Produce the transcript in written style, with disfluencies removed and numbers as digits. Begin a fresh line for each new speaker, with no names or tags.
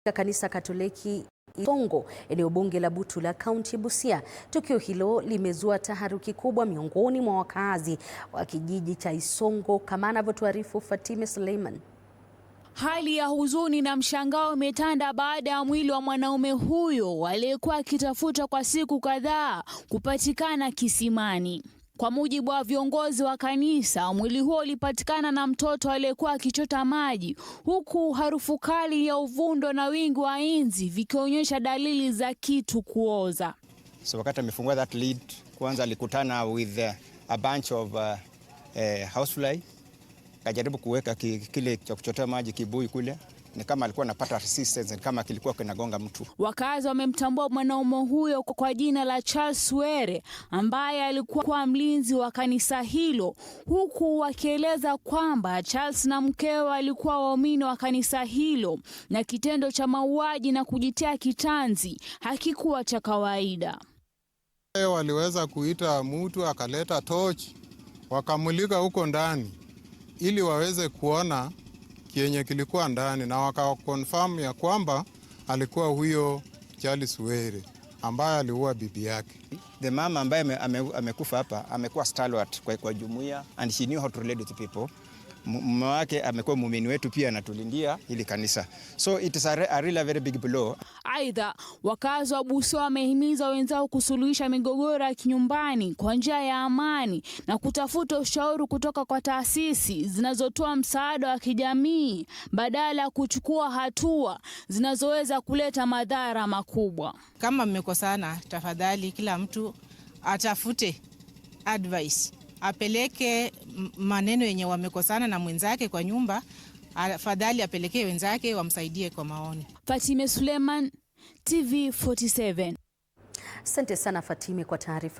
Kanisa Katoliki Isongo, eneo bunge la Butula, kaunti Busia. Tukio hilo limezua taharuki kubwa miongoni mwa wakazi wa kijiji cha Isongo, kama anavyotuarifu Fatime Suleiman.
Hali ya huzuni na mshangao imetanda baada ya mwili wa mwanaume huyo aliyekuwa akitafuta kwa siku kadhaa kupatikana kisimani. Kwa mujibu wa viongozi wa kanisa, mwili huo ulipatikana na mtoto aliyekuwa akichota maji, huku harufu kali ya uvundo na wingi wa inzi vikionyesha dalili za kitu kuoza.
So wakati amefungua that lid, kwanza alikutana with a bunch of housefly. Kajaribu kuweka kile cha kuchotea maji kibuyu kule, ni kama alikuwa anapata resistance, ni kama kilikuwa kinagonga mtu. Wakazi
wamemtambua mwanaume huyo kwa jina la Charles Were, ambaye alikuwa mlinzi wa kanisa hilo, huku wakieleza kwamba Charles na mkewe walikuwa waumini wa kanisa hilo na kitendo cha mauaji na kujitia kitanzi hakikuwa cha kawaida.
Waliweza kuita mtu akaleta torch, wakamulika huko ndani ili waweze kuona kienye kilikuwa ndani, na wakakonfirm ya kwamba alikuwa huyo Charles Were ambaye aliua bibi yake.
The mama ambaye amekufa hapa amekuwa stalwart kwa jumuiya, and she knew how to relate to people. Mume wake amekuwa muumini wetu pia, anatulindia hili kanisa. So it is a really very big blow.
Aidha, wakazi wa Busia wamehimiza wenzao kusuluhisha migogoro ya kinyumbani kwa njia ya amani na kutafuta ushauri kutoka kwa taasisi zinazotoa msaada wa kijamii badala ya kuchukua hatua zinazoweza kuleta madhara makubwa.
Kama mmekosana, tafadhali kila mtu atafute advice, apeleke maneno yenye wamekosana na mwenzake kwa nyumba, afadhali apelekee wenzake wamsaidie kwa maoni.
Fatime Suleiman, TV 47.
Asante sana Fatime kwa taarifa.